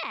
In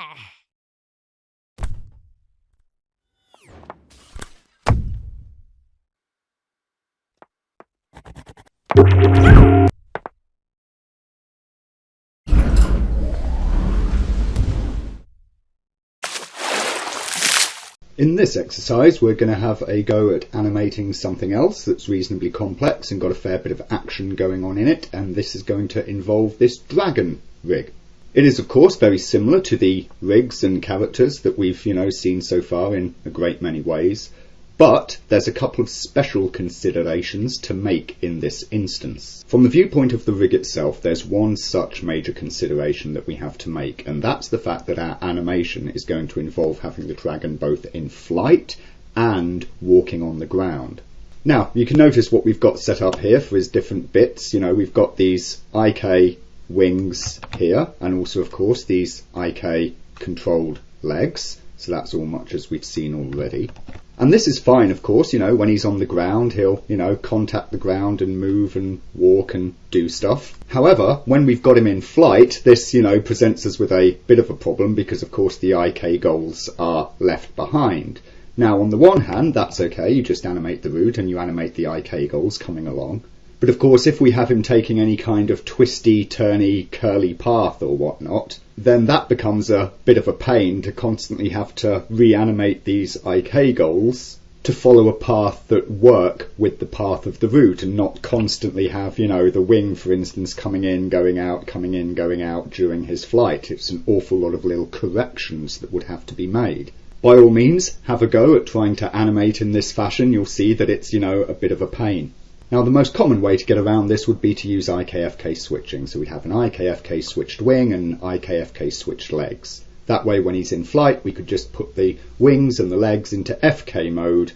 this exercise we're going to have a go at animating something else that's reasonably complex and got a fair bit of action going on in it, and this is going to involve this dragon rig. It is of course very similar to the rigs and characters that we've seen so far in a great many ways, but there's a couple of special considerations to make in this instance. From the viewpoint of the rig itself, there's one such major consideration that we have to make, and that's the fact that our animation is going to involve having the dragon both in flight and walking on the ground. Now, you can notice what we've got set up here for his different bits. We've got these IK wings here, and also of course these IK controlled legs, so that's all much as we've seen already. And this is fine, of course, when he's on the ground, he'll, contact the ground and move and walk and do stuff. However, when we've got him in flight, this, presents us with a bit of a problem because, of course, the IK goals are left behind. Now, on the one hand, that's okay, you just animate the route and you animate the IK goals coming along. But of course, if we have him taking any kind of twisty, turny, curly path or whatnot, then that becomes a bit of a pain to constantly have to reanimate these IK goals to follow a path that work with the path of the route and not constantly have, the wing, for instance, coming in, going out during his flight. It's an awful lot of little corrections that would have to be made. By all means, have a go at trying to animate in this fashion. You'll see that it's, a bit of a pain. Now, the most common way to get around this would be to use IKFK switching. So we'd have an IKFK switched wing and IKFK switched legs. That way, when he's in flight, we could just put the wings and the legs into FK mode,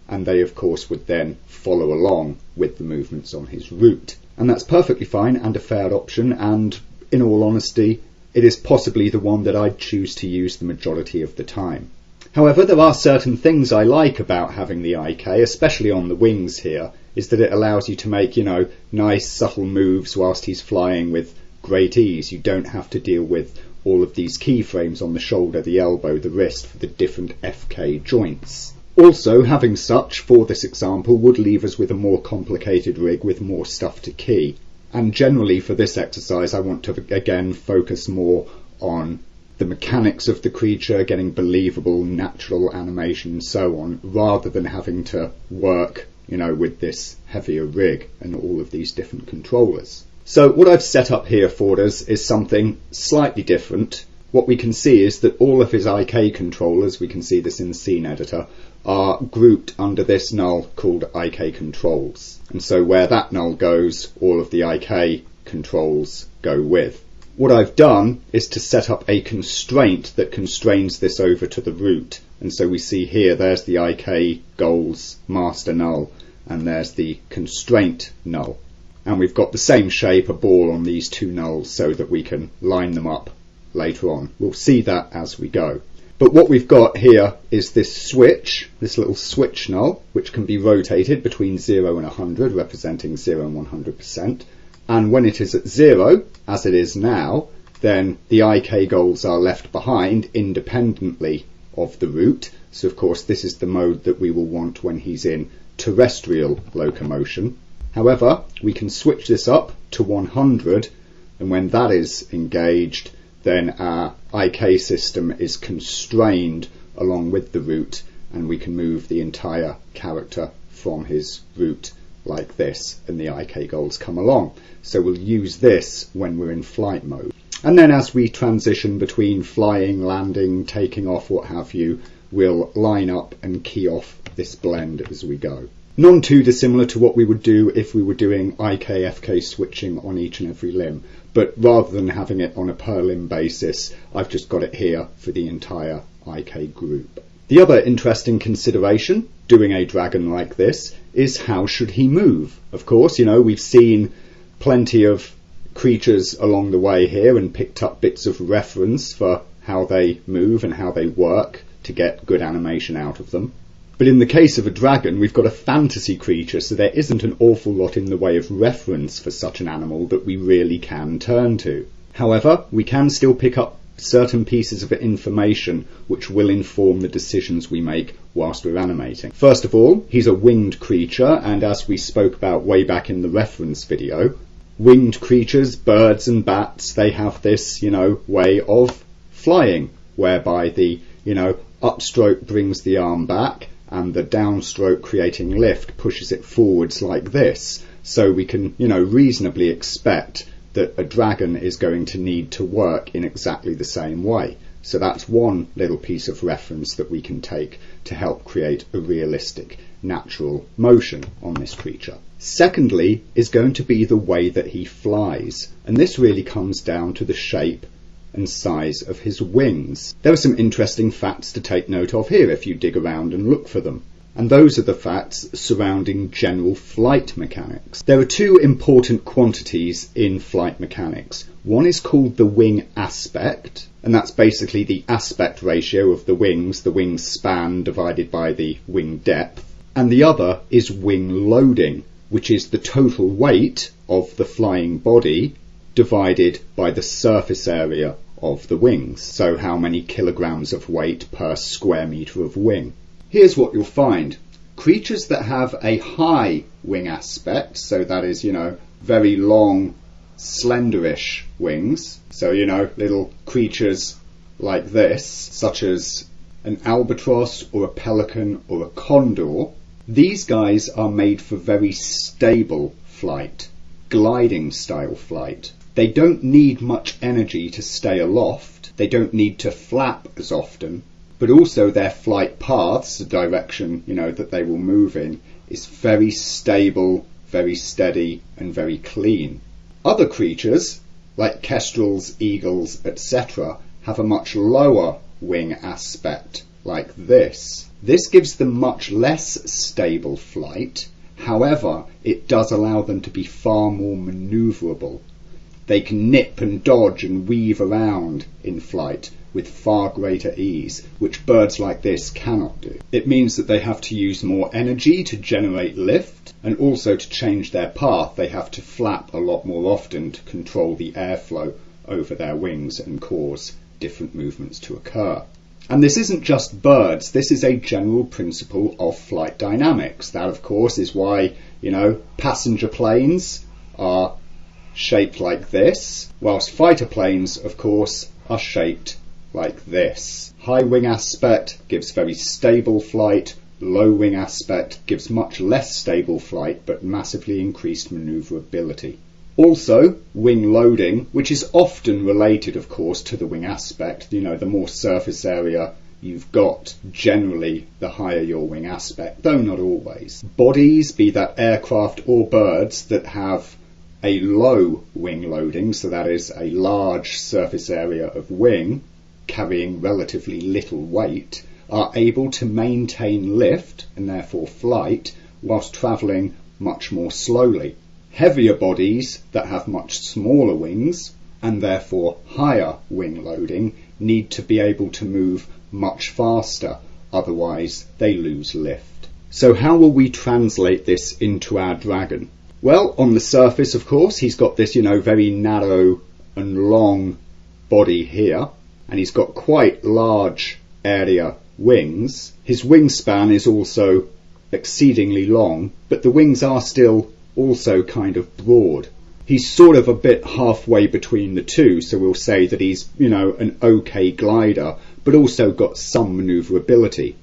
and they, of course, would then follow along with the movements on his route. And that's perfectly fine and a fair option, and in all honesty, it is possibly the one that I'd choose to use the majority of the time. However, there are certain things I like about having the IK, especially on the wings here, is that it allows you to make, nice subtle moves whilst he's flying with great ease. You don't have to deal with all of these keyframes on the shoulder, the elbow, the wrist for the different FK joints. Also, having such, for this example, would leave us with a more complicated rig with more stuff to key. And generally for this exercise, I want to again focus more on the mechanics of the creature, getting believable, natural animation and so on, rather than having to work, with this heavier rig and all of these different controllers. So what I've set up here for us is something slightly different. What we can see is that all of his IK controllers, we can see this in the scene editor, are grouped under this null called IK controls. And so where that null goes, all of the IK controls go with. What I've done is to set up a constraint that constrains this over to the root. And so we see here, there's the IK goals master null, and there's the constraint null. And we've got the same shape, a ball, on these two nulls so that we can line them up later on. We'll see that as we go. But what we've got here is this switch, this little switch null, which can be rotated between 0 and 100, representing 0 and 100%. And when it is at 0, as it is now, then the IK goals are left behind independently of the route. So of course this is the mode that we will want when he's in terrestrial locomotion. However, we can switch this up to 100, and when that is engaged, then our IK system is constrained along with the route, and we can move the entire character from his route like this, and the IK goals come along. So we'll use this when we're in flight mode. And then as we transition between flying, landing, taking off, what have you, we'll line up and key off this blend as we go. None too dissimilar to what we would do if we were doing IK-FK switching on each and every limb, but rather than having it on a per limb basis, I've just got it here for the entire IK group. The other interesting consideration doing a dragon like this is how should he move? Of course, we've seen plenty of creatures along the way here and picked up bits of reference for how they move and how they work to get good animation out of them. But in the case of a dragon, we've got a fantasy creature, so there isn't an awful lot in the way of reference for such an animal that we really can turn to. However, we can still pick up certain pieces of information which will inform the decisions we make whilst we're animating. First of all, he's a winged creature, and as we spoke about way back in the reference video, winged creatures, birds and bats, they have this, way of flying, whereby the, upstroke brings the arm back and the downstroke, creating lift, pushes it forwards like this. So we can, reasonably expect that a dragon is going to need to work in exactly the same way. So that's one little piece of reference that we can take to help create a realistic, natural motion on this creature. Secondly is going to be the way that he flies, and this really comes down to the shape and size of his wings. There are some interesting facts to take note of here if you dig around and look for them. And those are the facts surrounding general flight mechanics. There are two important quantities in flight mechanics. One is called the wing aspect, and that's basically the aspect ratio of the wing span divided by the wing depth. And the other is wing loading, which is the total weight of the flying body divided by the surface area of the wings. So how many kilograms of weight per square metre of wing. Here's what you'll find. Creatures that have a high wing aspect, so that is, very long, slenderish wings, so, little creatures like this, such as an albatross or a pelican or a condor, these guys are made for very stable flight, gliding style flight. They don't need much energy to stay aloft, they don't need to flap as often, but also their flight paths, the direction, that they will move in, is very stable, very steady, and very clean. Other creatures, like kestrels, eagles, etc., have a much lower wing aspect, like this. This gives them much less stable flight, however, it does allow them to be far more manoeuvrable. They can nip and dodge and weave around in flight with far greater ease, which birds like this cannot do. It means that they have to use more energy to generate lift, and also to change their path they have to flap a lot more often to control the airflow over their wings and cause different movements to occur. And this isn't just birds, this is a general principle of flight dynamics. That, of course, is why, passenger planes are shaped like this, whilst fighter planes, of course, are shaped like this. High wing aspect gives very stable flight, low wing aspect gives much less stable flight but massively increased manoeuvrability. Also, wing loading, which is often related, of course, to the wing aspect. The more surface area you've got, generally the higher your wing aspect, though not always. Bodies, be that aircraft or birds, that have a low wing loading, so that is a large surface area of wing, carrying relatively little weight, are able to maintain lift and therefore flight whilst travelling much more slowly. Heavier bodies that have much smaller wings and therefore higher wing loading need to be able to move much faster, otherwise they lose lift. So how will we translate this into our dragon? Well, on the surface, of course, he's got this, very narrow and long body here, and he's got quite large area wings. His wingspan is also exceedingly long, but the wings are still also kind of broad. He's sort of a bit halfway between the two, so we'll say that he's, an okay glider, but also got some manoeuvrability.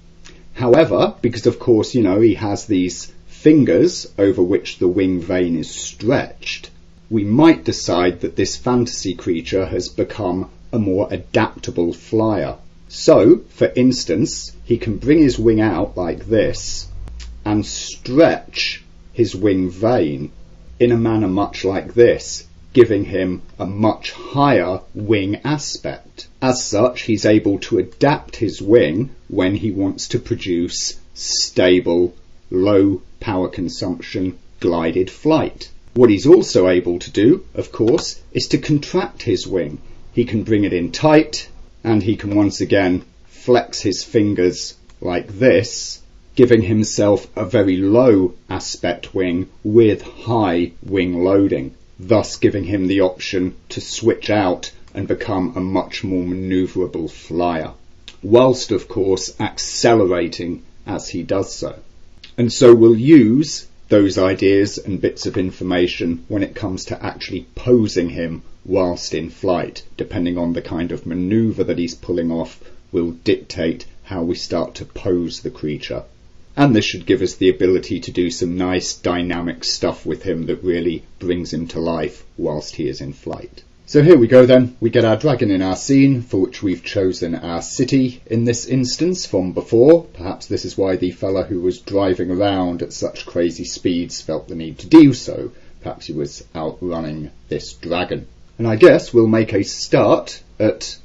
However, because of course, he has these fingers over which the wing vein is stretched, we might decide that this fantasy creature has become a more adaptable flyer. So, for instance, he can bring his wing out like this and stretch his wing vein in a manner much like this, giving him a much higher wing aspect. As such, he's able to adapt his wing when he wants to produce stable, low power consumption, glided flight. What he's also able to do, of course, is to contract his wing. He can bring it in tight, and he can once again flex his fingers like this, giving himself a very low aspect wing with high wing loading, thus giving him the option to switch out and become a much more manoeuvrable flyer, whilst of course accelerating as he does so. And so we'll use those ideas and bits of information when it comes to actually posing him whilst in flight. Depending on the kind of manoeuvre that he's pulling off will dictate how we start to pose the creature. And this should give us the ability to do some nice dynamic stuff with him that really brings him to life whilst he is in flight. So here we go then, we get our dragon in our scene, for which we've chosen our city in this instance from before. Perhaps this is why the fella who was driving around at such crazy speeds felt the need to do so. Perhaps he was outrunning this dragon. And I guess we'll make a start at,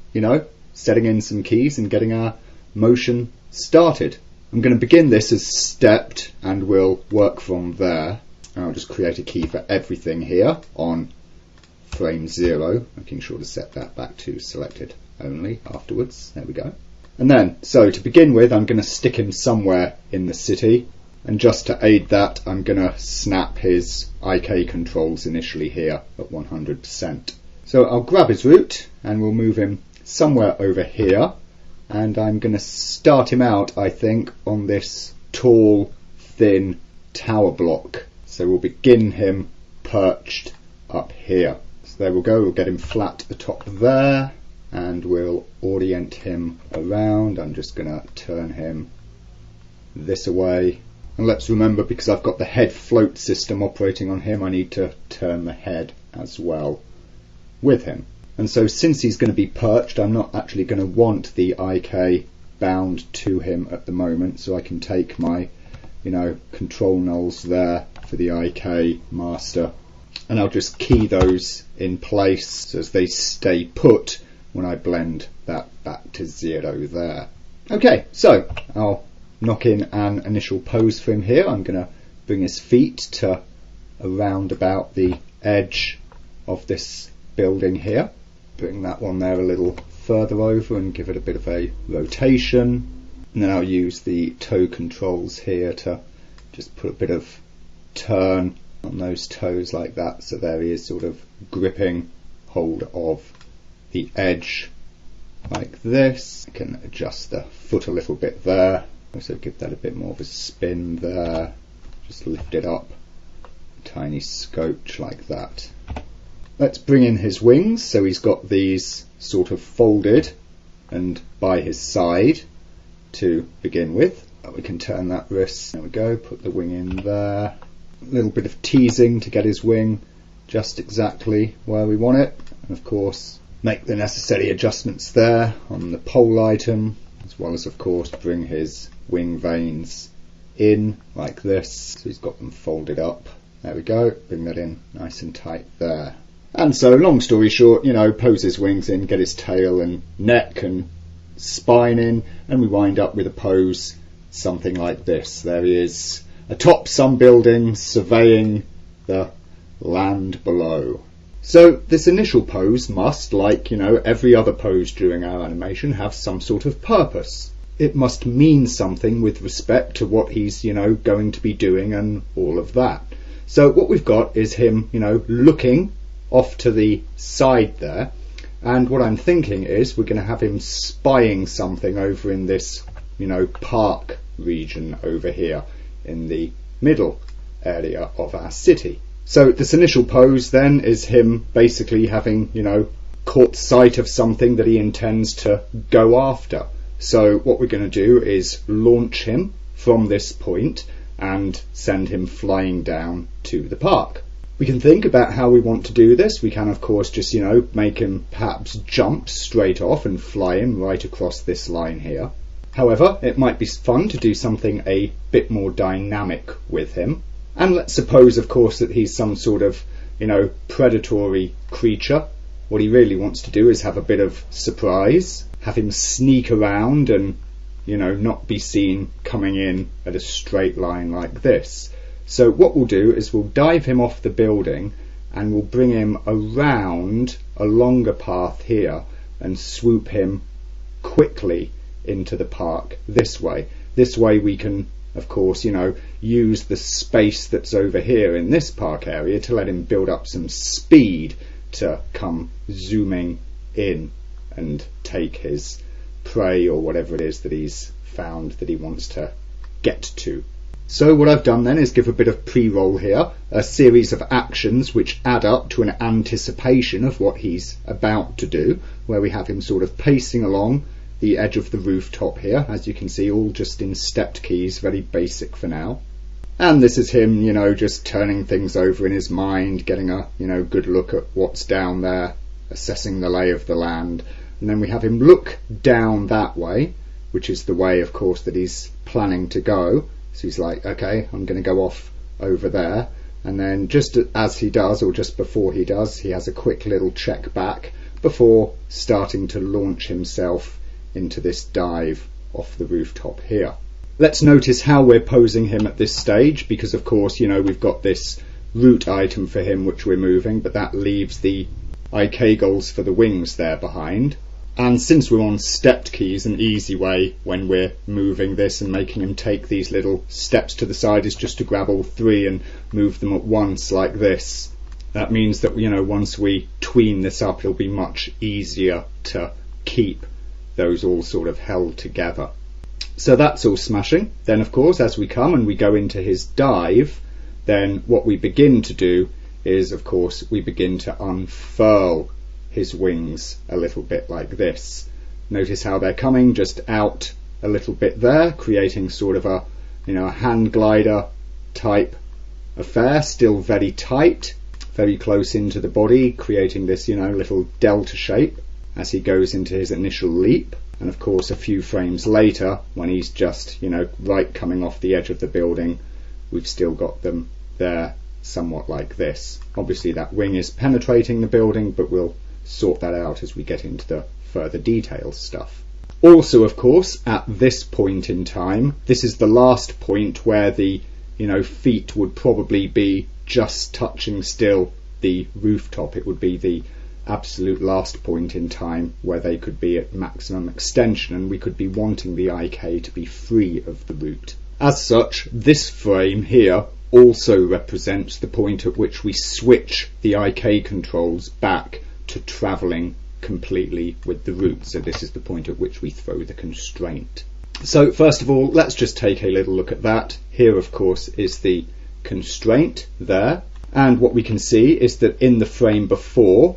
setting in some keys and getting our motion started. I'm going to begin this as stepped and we'll work from there. I'll just create a key for everything here on frame 0, making sure to set that back to selected only afterwards. There we go. And then, so to begin with, I'm going to stick him somewhere in the city, and just to aid that, I'm going to snap his IK controls initially here at 100%. So I'll grab his route and we'll move him somewhere over here, and I'm going to start him out, I think, on this tall, thin tower block. So we'll begin him perched up here. So there we'll go, we'll get him flat at the top there, and we'll orient him around. I'm just going to turn him this away. And let's remember, because I've got the head float system operating on him, I need to turn the head as well with him. And so since he's going to be perched, I'm not actually going to want the IK bound to him at the moment, so I can take my, control nulls there for the IK master, and I'll just key those in place so as they stay put when I blend that back to 0 there. Okay, so I'll knock in an initial pose for him here. I'm going to bring his feet to around about the edge of this building here. Bring that one there a little further over and give it a bit of a rotation. And then I'll use the toe controls here to just put a bit of turn on those toes like that, so there he is sort of gripping hold of the edge like this. I can adjust the foot a little bit there, also give that a bit more of a spin there, just lift it up, a tiny scotch like that. Let's bring in his wings, so he's got these sort of folded and by his side to begin with. We can turn that wrist, there we go, put the wing in there. A little bit of teasing to get his wing just exactly where we want it, and of course make the necessary adjustments there on the pole item, as well as of course bring his wing veins in like this, so he's got them folded up. There we go, bring that in nice and tight there. And so long story short, pose his wings in, get his tail and neck and spine in, and we wind up with a pose something like this. There he is atop some building, surveying the land below. So this initial pose must, like every other pose during our animation, have some sort of purpose. It must mean something with respect to what he's going to be doing and all of that. So what we've got is him looking off to the side there, and what I'm thinking is we're going to have him spying something over in this park region over here in the middle area of our city. So this initial pose then is him basically having, caught sight of something that he intends to go after. So what we're going to do is launch him from this point and send him flying down to the park. We can think about how we want to do this. We can of course just, make him perhaps jump straight off and fly him right across this line here. However, it might be fun to do something a bit more dynamic with him. And let's suppose, of course, that he's some sort of, predatory creature. What he really wants to do is have a bit of surprise, have him sneak around and, not be seen coming in at a straight line like this. So what we'll do is we'll dive him off the building and we'll bring him around a longer path here and swoop him quickly into the park this way. This way we can, of course, use the space that's over here in this park area to let him build up some speed to come zooming in and take his prey or whatever it is that he's found that he wants to get to. So what I've done then is give a bit of pre-roll here, a series of actions which add up to an anticipation of what he's about to do, where we have him sort of pacing along the edge of the rooftop here, as you can see, all just in stepped keys, very basic for now. And this is him, just turning things over in his mind, getting a, good look at what's down there, assessing the lay of the land. And then we have him look down that way, which is the way, of course, that he's planning to go. So he's like, okay, I'm going to go off over there. And then just as he does, or just before he does, he has a quick little check back before starting to launch himself into this dive off the rooftop here. Let's notice how we're posing him at this stage, because of course, we've got this route item for him which we're moving, but that leaves the IK goals for the wings there behind. And since we're on stepped keys, an easy way when we're moving this and making him take these little steps to the side is just to grab all three and move them at once like this. That means that, once we tween this up, it'll be much easier to keep those all sort of held together. So that's all smashing. Then of course, as we come and we go into his dive, then what we begin to do is, of course, we begin to unfurl his wings a little bit like this. Notice how they're coming just out a little bit there, creating sort of a hand glider type affair, still very tight, very close into the body, creating this little delta shape as he goes into his initial leap. And of course, a few frames later, when he's just right coming off the edge of the building, we've still got them there somewhat like this. Obviously that wing is penetrating the building, but we'll sort that out as we get into the further details stuff. Also, of course, at this point in time, this is the last point where the feet would probably be just touching still the rooftop. It would be the absolute last point in time where they could be at maximum extension, and we could be wanting the IK to be free of the root. As such, this frame here also represents the point at which we switch the IK controls back to travelling completely with the root. So this is the point at which we throw the constraint. So first of all, let's just take a little look at that. Here, of course, is the constraint there. And what we can see is that in the frame before,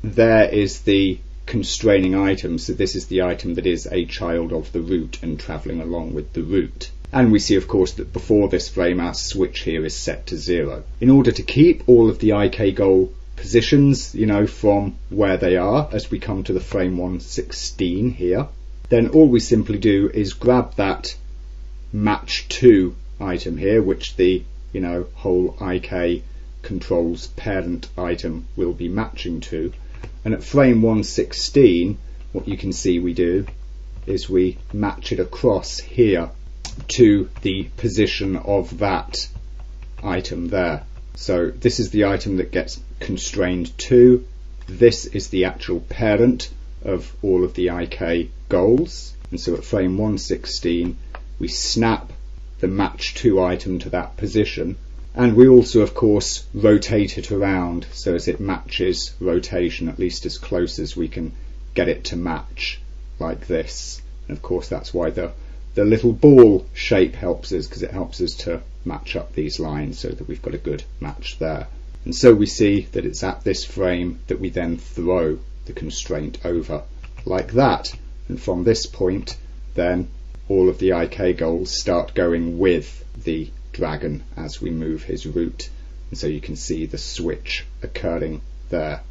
there is the constraining item. So this is the item that is a child of the root and travelling along with the root. And we see, of course, that before this frame, our switch here is set to 0. In order to keep all of the IK goal positions, from where they are as we come to the frame 116 here, then all we simply do is grab that match to item here, which the, whole IK controls parent item will be matching to. And at frame 116, what you can see we do is we match it across here to the position of that item there. So this is the item that gets constrained to. This is the actual parent of all of the IK goals. And so at frame 116, we snap the match to item to that position. And we also, of course, rotate it around so as it matches rotation, at least as close as we can get it to match like this. And of course, that's why the little ball shape helps us, because it helps us to match up these lines so that we've got a good match there. And so we see that it's at this frame that we then throw the constraint over like that. And from this point, then all of the IK goals start going with the dragon as we move his route. And so you can see the switch occurring there.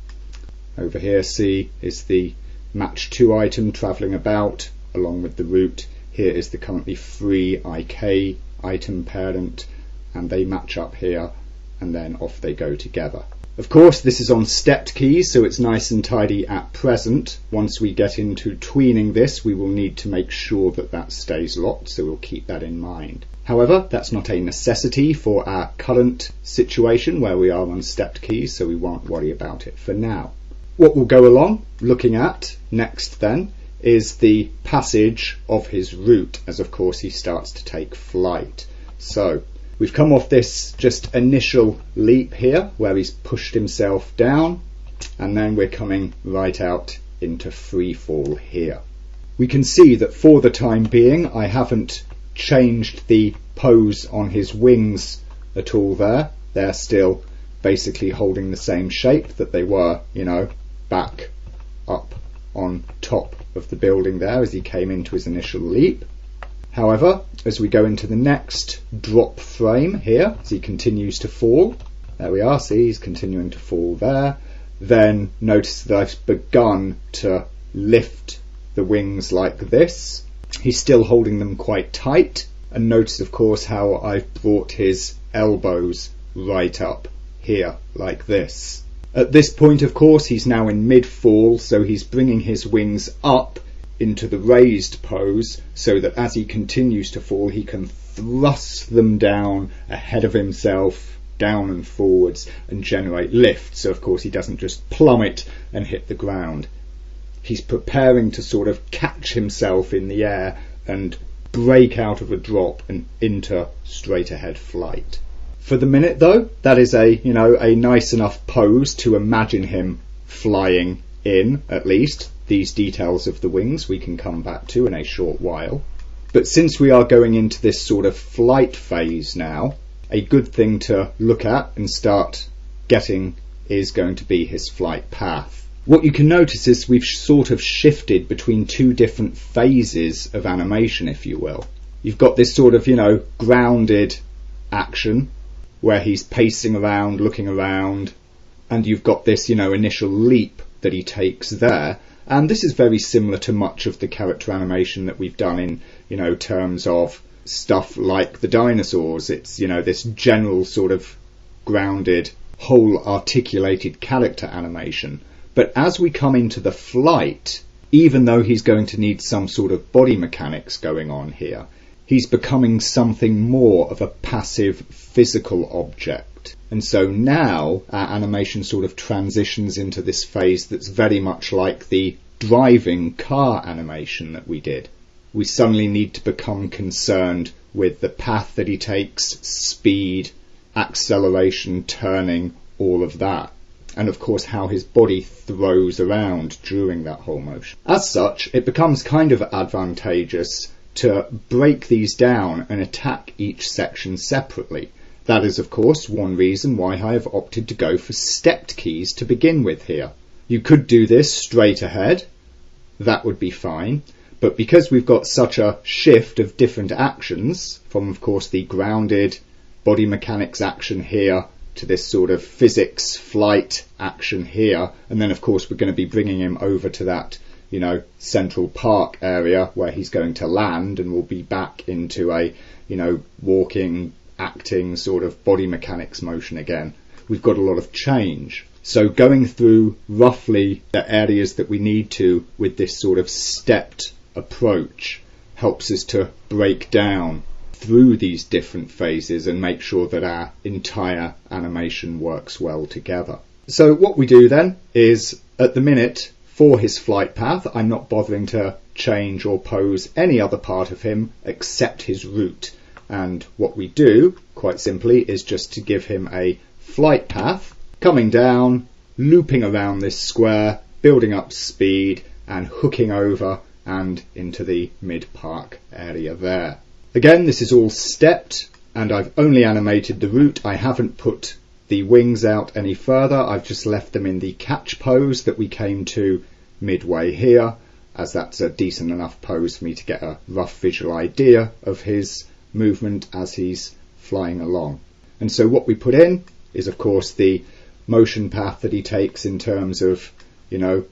Over here, see, is the match to item travelling about along with the route. Here is the currently free IK item parent, and they match up here, and then off they go together. Of course, this is on stepped keys, so it's nice and tidy at present. Once we get into tweening this, we will need to make sure that that stays locked, so we'll keep that in mind. However, that's not a necessity for our current situation where we are on stepped keys, so we won't worry about it for now. What we'll go along looking at next then is the passage of his route, as of course he starts to take flight. So we've come off this just initial leap here where he's pushed himself down, and then we're coming right out into free fall here. We can see that for the time being I haven't changed the pose on his wings at all there. They're still basically holding the same shape that they were, back up on top of the building there as he came into his initial leap. However, as we go into the next drop frame here, as he continues to fall, there we are, see he's continuing to fall there, then notice that I've begun to lift the wings like this. He's still holding them quite tight, and notice of course how I've brought his elbows right up here like this. At this point of course he's now in mid-fall, so he's bringing his wings up into the raised pose so that as he continues to fall he can thrust them down ahead of himself, down and forwards, and generate lift. So of course he doesn't just plummet and hit the ground. He's preparing to sort of catch himself in the air and break out of a drop and into straight ahead flight. For the minute though, that is a nice enough pose to imagine him flying in, at least. These details of the wings we can come back to in a short while. But since we are going into this sort of flight phase now, a good thing to look at and start getting is going to be his flight path. What you can notice is we've sort of shifted between two different phases of animation, if you will. You've got this sort of, grounded action where he's pacing around, looking around, and you've got this, initial leap that he takes there. And this is very similar to much of the character animation that we've done in, terms of stuff like the dinosaurs. It's, this general sort of grounded, whole articulated character animation. But as we come into the flight, even though he's going to need some sort of body mechanics going on here, he's becoming something more of a passive physical object. And so now our animation sort of transitions into this phase that's very much like the driving car animation that we did. We suddenly need to become concerned with the path that he takes, speed, acceleration, turning, all of that. And of course how his body throws around during that whole motion. As such, it becomes kind of advantageous to break these down and attack each section separately. That is of course one reason why I have opted to go for stepped keys to begin with here. You could do this straight ahead, that would be fine, but because we've got such a shift of different actions, from of course the grounded body mechanics action here to this sort of physics flight action here, and then of course we're going to be bringing him over to that Central Park area where he's going to land, and we'll be back into a walking, acting sort of body mechanics motion again. We've got a lot of change. So going through roughly the areas that we need to with this sort of stepped approach helps us to break down through these different phases and make sure that our entire animation works well together. So what we do then is, at the minute, for his flight path, I'm not bothering to change or pose any other part of him except his route. And what we do, quite simply, is just to give him a flight path, coming down, looping around this square, building up speed, and hooking over and into the mid-park area there. Again, this is all stepped, and I've only animated the route. I haven't put the wings out any further. I've just left them in the catch pose that we came to midway here, as that's a decent enough pose for me to get a rough visual idea of his movement as he's flying along. And so what we put in is of course the motion path that he takes in terms of,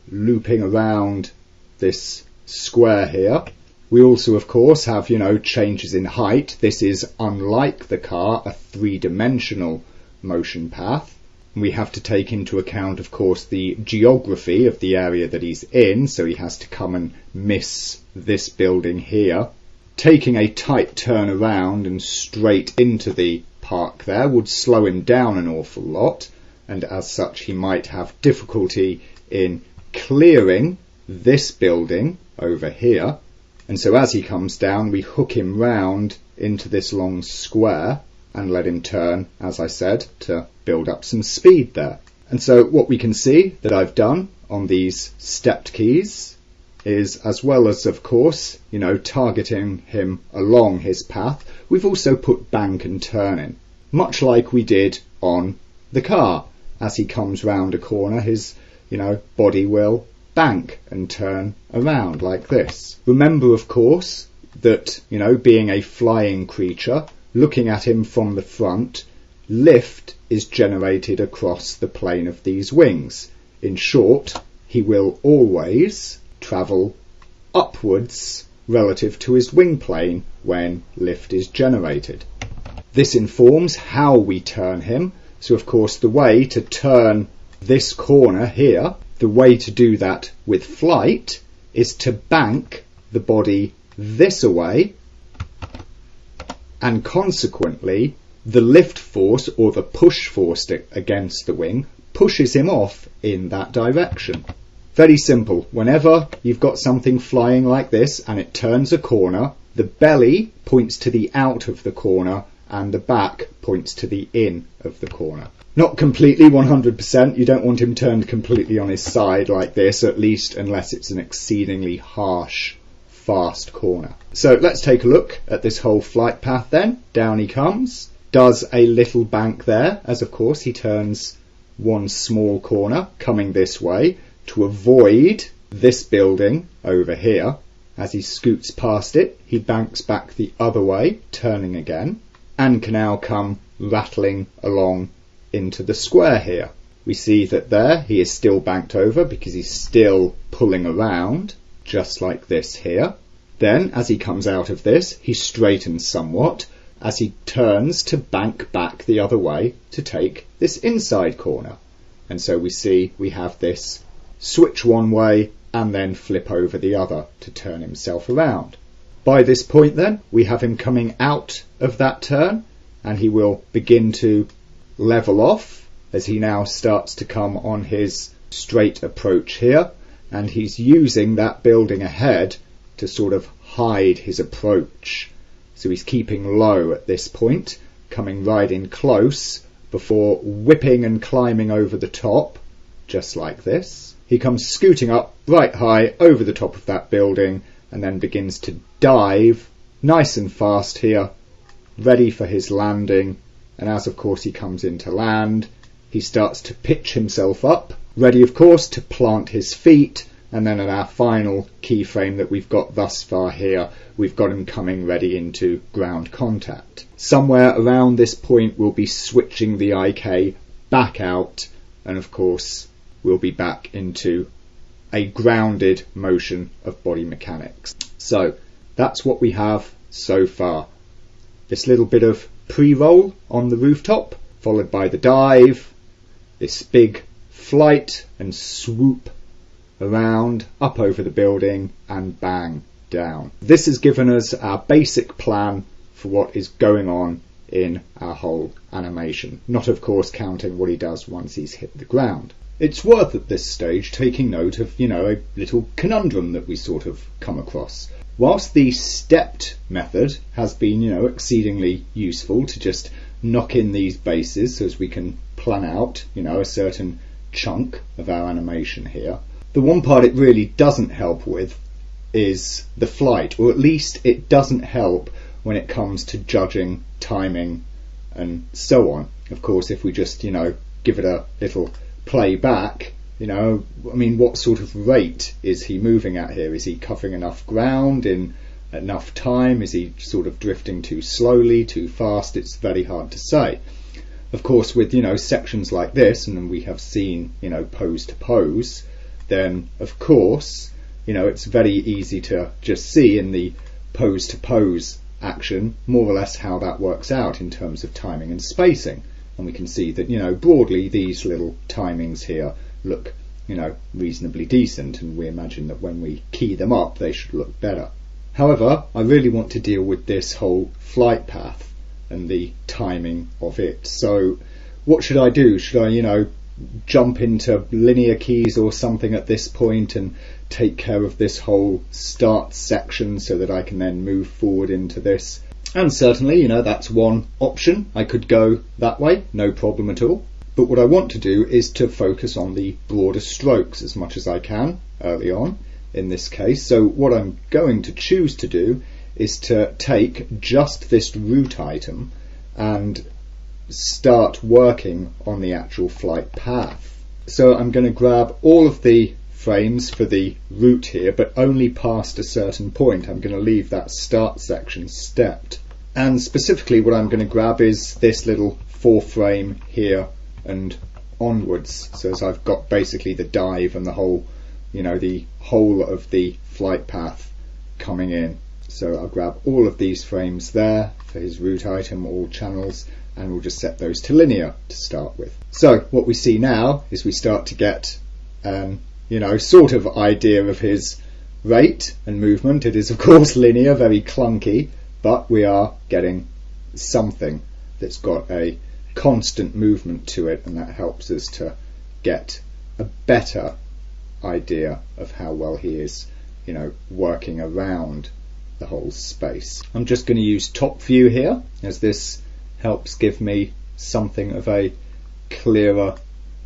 looping around this square here. We also of course have, changes in height. This is, unlike the car, a three-dimensional motion path. We have to take into account, of course, the geography of the area that he's in, so he has to come and miss this building here. Taking a tight turn around and straight into the park there would slow him down an awful lot, and as such he might have difficulty in clearing this building over here. And so as he comes down, we hook him round into this long square and let him turn, as I said, to build up some speed there. And so what we can see that I've done on these stepped keys is, as well as of course, targeting him along his path, we've also put bank and turn in, much like we did on the car. As he comes round a corner, his body will bank and turn around like this. Remember, of course, that being a flying creature, looking at him from the front, lift is generated across the plane of these wings. In short, he will always travel upwards relative to his wing plane when lift is generated. This informs how we turn him. So of course the way to turn this corner here, the way to do that with flight, is to bank the body this away, and consequently the lift force or the push force against the wing pushes him off in that direction. Very simple. Whenever you've got something flying like this and it turns a corner, the belly points to the out of the corner and the back points to the in of the corner. Not completely 100%, you don't want him turned completely on his side like this, at least unless it's an exceedingly harsh, fast corner. So let's take a look at this whole flight path then. Down he comes, does a little bank there, as of course he turns one small corner coming this way to avoid this building over here. As he scoots past it, he banks back the other way, turning again, and can now come rattling along into the square here. We see that there he is still banked over because he's still pulling around, just like this here. Then, as he comes out of this, he straightens somewhat as he turns to bank back the other way to take this inside corner. And so we see we have this switch one way and then flip over the other to turn himself around. By this point then, we have him coming out of that turn, and he will begin to level off as he now starts to come on his straight approach here, and he's using that building ahead to sort of hide his approach. So he's keeping low at this point, coming right in close before whipping and climbing over the top, just like this. He comes scooting up right high over the top of that building and then begins to dive nice and fast here, ready for his landing. And as of course he comes into land, he starts to pitch himself up, ready of course to plant his feet. And then at our final keyframe that we've got thus far here, we've got him coming ready into ground contact. Somewhere around this point we'll be switching the IK back out, and of course we'll be back into a grounded motion of body mechanics. So that's what we have so far. This little bit of pre-roll on the rooftop, followed by the dive, this big flight and swoop around, up over the building, and bang, down. This has given us our basic plan for what is going on in our whole animation. Not of course counting what he does once he's hit the ground. It's worth at this stage taking note of, a little conundrum that we sort of come across. Whilst the stepped method has been, exceedingly useful to just knock in these bases so as we can plan out, a certain chunk of our animation here, the one part it really doesn't help with is the flight, or at least it doesn't help when it comes to judging timing and so on. Of course, if we just, give it a little play back, what sort of rate is he moving at here? Is he covering enough ground in enough time? Is he sort of drifting too slowly, too fast? It's very hard to say. Of course, with, sections like this, and we have seen, pose to pose, then of course, it's very easy to just see in the pose to pose action more or less how that works out in terms of timing and spacing. And we can see that, broadly these little timings here look, reasonably decent, and we imagine that when we key them up they should look better. However, I really want to deal with this whole flight path and the timing of it. So what should I do? Should I, jump into linear keys or something at this point and take care of this whole start section so that I can then move forward into this? And certainly, that's one option. I could go that way, no problem at all. But what I want to do is to focus on the broader strokes as much as I can early on in this case. So what I'm going to choose to do is to take just this root item and start working on the actual flight path. So I'm going to grab all of the frames for the route here, but only past a certain point. I'm going to leave that start section stepped. And specifically what I'm going to grab is this little 4 frame here and onwards. So as I've got basically the dive and the whole, the whole of the flight path coming in. So I'll grab all of these frames there for his route item, all channels, and we'll just set those to linear to start with. So what we see now is we start to get sort of idea of his rate and movement. It is of course linear, very clunky, but we are getting something that's got a constant movement to it, and that helps us to get a better idea of how well he is, working around the whole space. I'm just going to use top view here, as this helps give me something of a clearer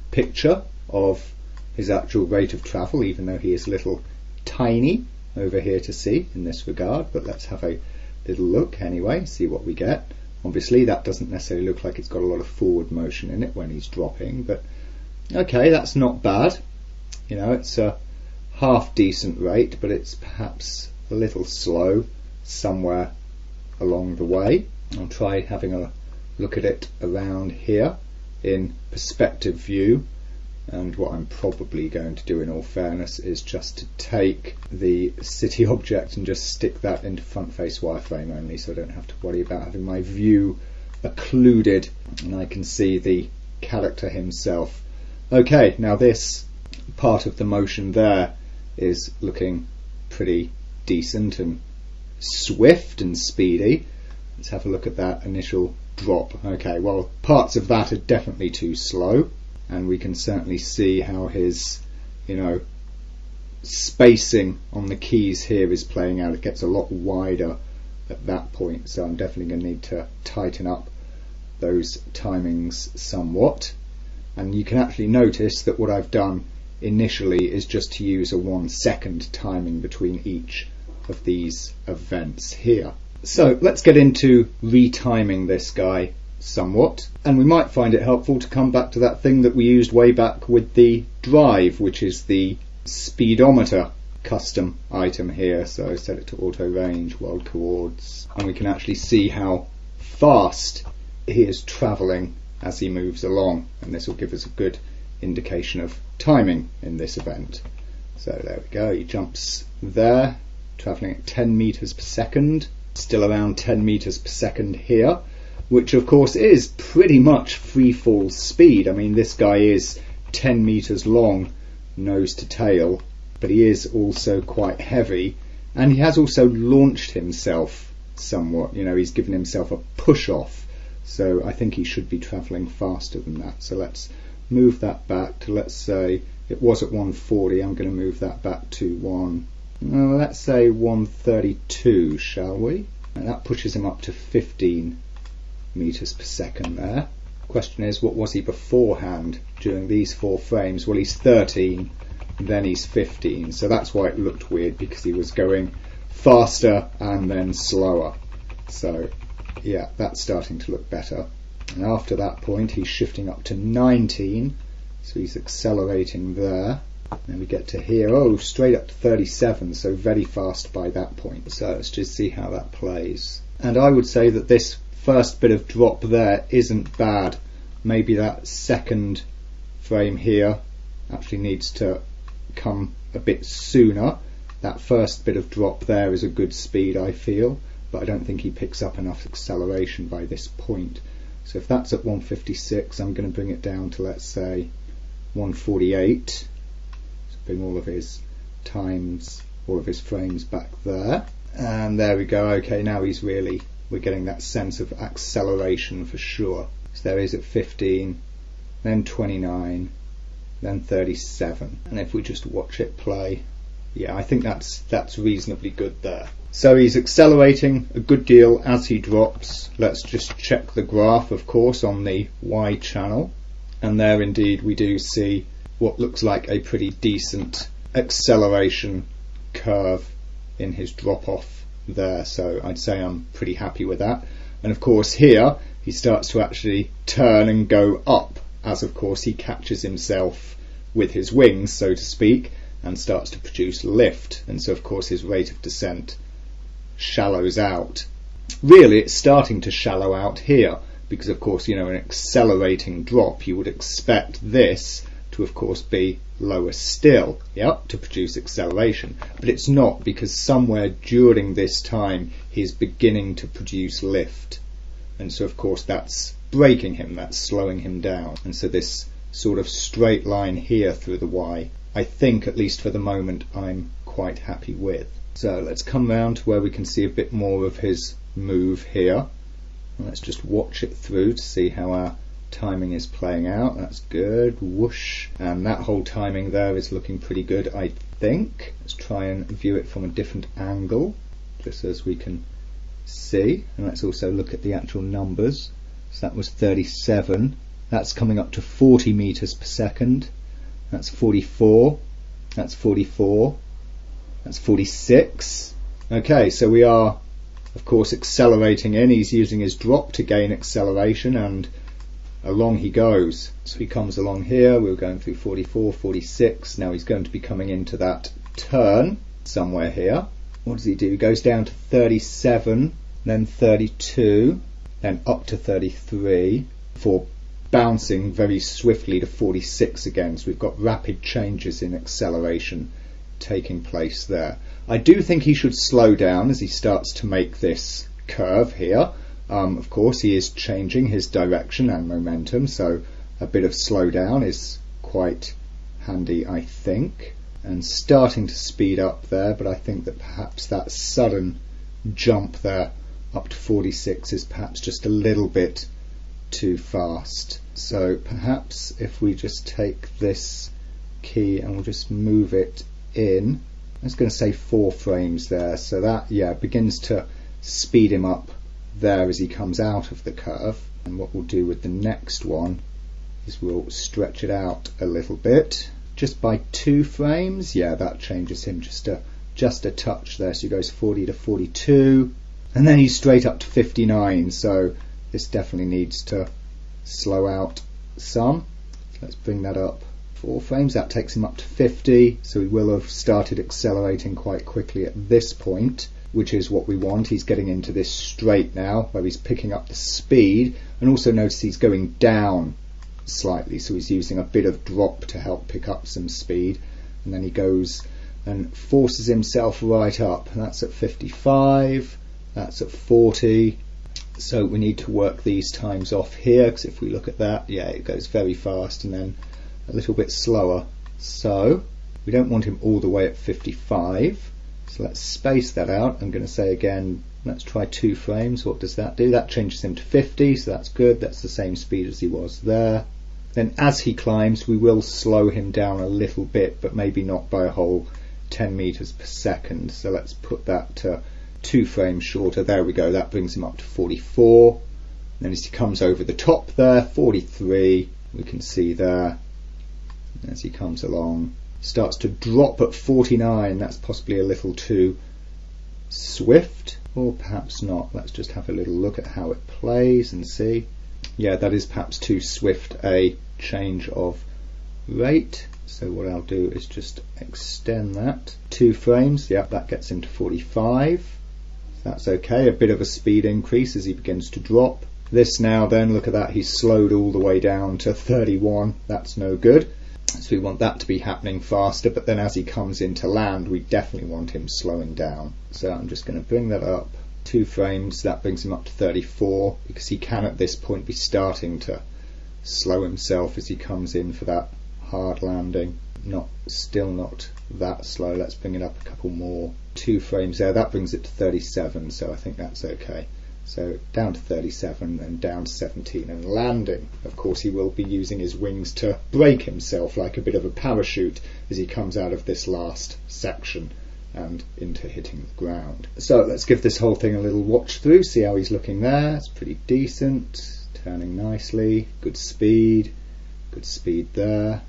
picture of his actual rate of travel, even though he is a little tiny over here to see in this regard. But let's have a little look anyway, see what we get. Obviously that doesn't necessarily look like it's got a lot of forward motion in it when he's dropping, but okay, that's not bad. It's a half decent rate, but it's perhaps a little slow somewhere along the way. I'll try having a look at it around here in perspective view, and what I'm probably going to do in all fairness is just to take the city object and just stick that into front face wireframe only, so I don't have to worry about having my view occluded and I can see the character himself. Okay, now this part of the motion there is looking pretty decent and swift and speedy. Let's have a look at that initial drop. Okay, well, parts of that are definitely too slow, and we can certainly see how his spacing on the keys here is playing out. It gets a lot wider at that point, so I'm definitely going to need to tighten up those timings somewhat. And you can actually notice that what I've done initially is just to use a 1 second timing between each of these events here. So let's get into retiming this guy somewhat, and we might find it helpful to come back to that thing that we used way back with the drive, which is the speedometer custom item here. So set it to auto range, world coords, and we can actually see how fast he is traveling as he moves along, and this will give us a good indication of timing in this event. So there we go, he jumps there, traveling at 10 meters per second, still around 10 meters per second here, which of course is pretty much free fall speed. I mean, this guy is 10 meters long nose to tail, but he is also quite heavy, and he has also launched himself somewhat. He's given himself a push off, so I think he should be traveling faster than that. So let's move that back to, let's say it was at 140, I'm going to move that back to let's say 132, shall we? And that pushes him up to 15 meters per second there. Question is, what was he beforehand during these 4 frames? Well, he's 13, then he's 15, so that's why it looked weird, because he was going faster and then slower. So yeah, that's starting to look better. And after that point he's shifting up to 19, so he's accelerating there. Then we get to here, straight up to 37, so very fast by that point. So let's just see how that plays. And I would say that this first bit of drop there isn't bad. Maybe that second frame here actually needs to come a bit sooner. That first bit of drop there is a good speed, I feel, but I don't think he picks up enough acceleration by this point. So if that's at 156, I'm going to bring it down to, let's say, 148. So bring all of his times, all of his frames back there. And there we go. Okay, now we're getting that sense of acceleration for sure. So there is at 15, then 29, then 37. And if we just watch it play, yeah, I think that's reasonably good there. So he's accelerating a good deal as he drops. Let's just check the graph, of course, on the Y channel. And there indeed we do see what looks like a pretty decent acceleration curve in his drop off there, so I'd say I'm pretty happy with that. And of course here he starts to actually turn and go up, as of course he catches himself with his wings, so to speak, and starts to produce lift, and so of course his rate of descent shallows out. Really it's starting to shallow out here, because of course, you know, an accelerating drop, you would expect this to of course be lower still, yep, to produce acceleration, but it's not, because somewhere during this time he's beginning to produce lift, and so of course that's braking him, that's slowing him down. And so this sort of straight line here through the Y, I think, at least for the moment, I'm quite happy with. So let's come round to where we can see a bit more of his move here. Let's just watch it through to see how our timing is playing out. That's good. Whoosh. And that whole timing there is looking pretty good, I think. Let's try and view it from a different angle, just as we can see. And let's also look at the actual numbers. So that was 37. That's coming up to 40 meters per second. That's 44. That's 44. That's 46. Okay, so we are of course accelerating in. He's using his drop to gain acceleration, and along he goes. So he comes along here, we're going through 44, 46, now he's going to be coming into that turn somewhere here. What does he do? He goes down to 37, then 32, then up to 33, before bouncing very swiftly to 46 again. So we've got rapid changes in acceleration taking place there. I do think he should slow down as he starts to make this curve here. Of course he is changing his direction and momentum, so a bit of slowdown is quite handy, I think. And starting to speed up there, but I think that perhaps that sudden jump there up to 46 is perhaps just a little bit too fast. So perhaps if we just take this key and we'll just move it in, I was going to say 4 frames there, so that, yeah, begins to speed him up there as he comes out of the curve. And what we'll do with the next one is we'll stretch it out a little bit, just by 2 frames. Yeah, that changes him just a touch there. So he goes 40 to 42, and then he's straight up to 59. So this definitely needs to slow out some. Let's bring that up 4 frames. That takes him up to 50. So he will have started accelerating quite quickly at this point, which is what we want. He's getting into this straight now where he's picking up the speed, and also notice he's going down slightly, so he's using a bit of drop to help pick up some speed, and then he goes and forces himself right up. That's at 55, that's at 40. So we need to work these times off here, because if we look at that, yeah, it goes very fast and then a little bit slower. So we don't want him all the way at 55. So let's space that out. I'm going to say again, let's try 2 frames. What does that do? That changes him to 50, so that's good. That's the same speed as he was there. Then as he climbs, we will slow him down a little bit, but maybe not by a whole 10 meters per second. So let's put that to 2 frames shorter. There we go. That brings him up to 44. Then as he comes over the top there, 43, we can see there, as he comes along, starts to drop at 49. That's possibly a little too swift, or perhaps not. Let's just have a little look at how it plays and see. Yeah, that is perhaps too swift a change of rate. So what I'll do is just extend that 2 frames. Yep, that gets him to 45. That's okay. A bit of a speed increase as he begins to drop. This now then, look at that, he's slowed all the way down to 31. That's no good. So we want that to be happening faster, but then as he comes into land, we definitely want him slowing down. So I'm just going to bring that up 2 frames. That brings him up to 34, because he can at this point be starting to slow himself as he comes in for that hard landing. Still not that slow. Let's bring it up a couple more. 2 frames there. That brings it to 37, so I think that's okay. So down to 37 and down to 17 and landing. Of course he will be using his wings to brake himself like a bit of a parachute as he comes out of this last section and into hitting the ground. So let's give this whole thing a little watch through, see how he's looking there. It's pretty decent, turning nicely, good Good speed there.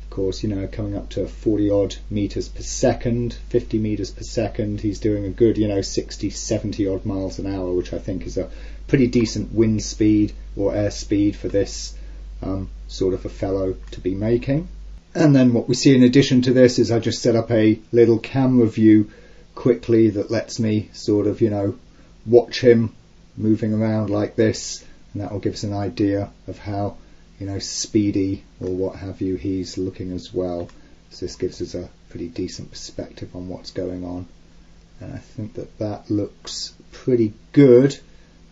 Of course, you know, coming up to 40 odd meters per second, 50 meters per second. He's doing a good, you know, 60, 70 odd miles an hour, which I think is a pretty decent wind speed or air speed for this sort of a fellow to be making. And then what we see in addition to this is I just set up a little camera view quickly that lets me sort of, you know, watch him moving around like this, and that will give us an idea of how, you know, speedy or what have you he's looking as well. So this gives us a pretty decent perspective on what's going on, and I think that that looks pretty good.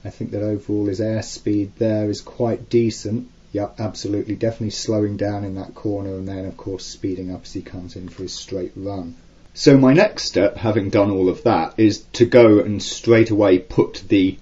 I think that overall his airspeed there is quite decent. Yep, absolutely, definitely slowing down in that corner and then of course speeding up as he comes in for his straight run. So my next step, having done all of that, is to go and straight away put the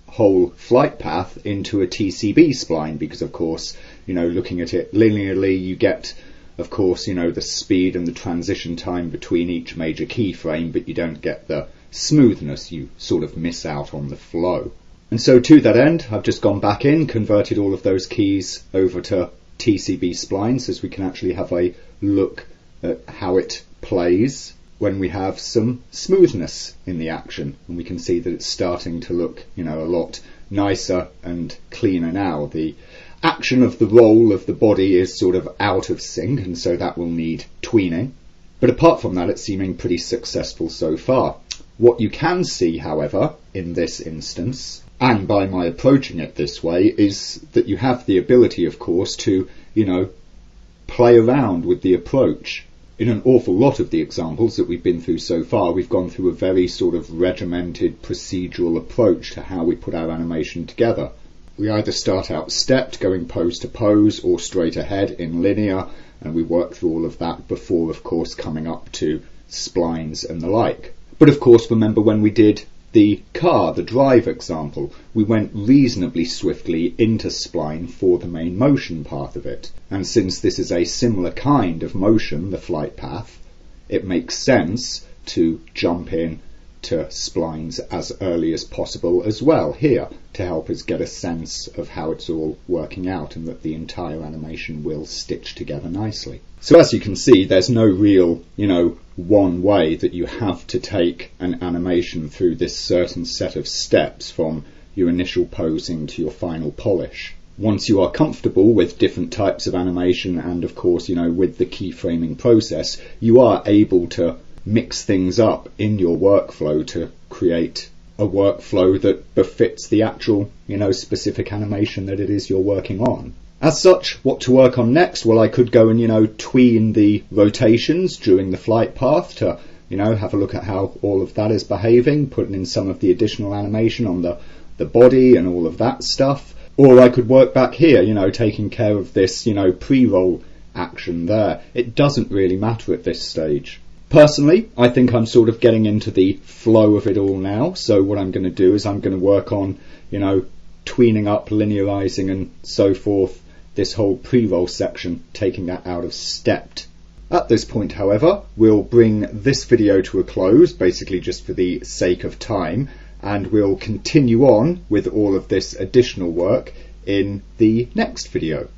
whole flight path into a TCB spline, because of course, you know, looking at it linearly, you get, of course, you know, the speed and the transition time between each major keyframe, but you don't get the smoothness. You sort of miss out on the flow. And so to that end, I've just gone back in, converted all of those keys over to TCB splines, so we can actually have a look at how it plays when we have some smoothness in the action, and we can see that it's starting to look, you know, a lot nicer and cleaner now. The action of the roll of the body is sort of out of sync, and so that will need tweening. But apart from that, it's seeming pretty successful so far. What you can see, however, in this instance, and by my approaching it this way, is that you have the ability, of course, to, you know, play around with the approach. In an awful lot of the examples that we've been through so far, we've gone through a very sort of regimented procedural approach to how we put our animation together. We either start out stepped, going pose to pose, or straight ahead in linear, and we work through all of that before, of course, coming up to splines and the like. But of course, remember when we did the car, the drive example, we went reasonably swiftly into spline for the main motion path of it. And since this is a similar kind of motion, the flight path, it makes sense to jump in to splines as early as possible as well here, to help us get a sense of how it's all working out and that the entire animation will stitch together nicely. So as you can see, there's no real, you know, one way that you have to take an animation through this certain set of steps from your initial posing to your final polish. Once you are comfortable with different types of animation and of course, you know, with the keyframing process, you are able to mix things up in your workflow to create a workflow that befits the actual, you know, specific animation that it is you're working on. As such, what to work on next? Well, I could go and, you know, tween the rotations during the flight path to, you know, have a look at how all of that is behaving, putting in some of the additional animation on the body and all of that stuff. Or I could work back here, you know, taking care of this, you know, pre-roll action there. It doesn't really matter at this stage. Personally, I think I'm sort of getting into the flow of it all now, so what I'm going to do is I'm going to work on, you know, tweening up, linearizing and so forth, this whole pre-roll section, taking that out of stepped. At this point, however, we'll bring this video to a close, basically just for the sake of time, and we'll continue on with all of this additional work in the next video.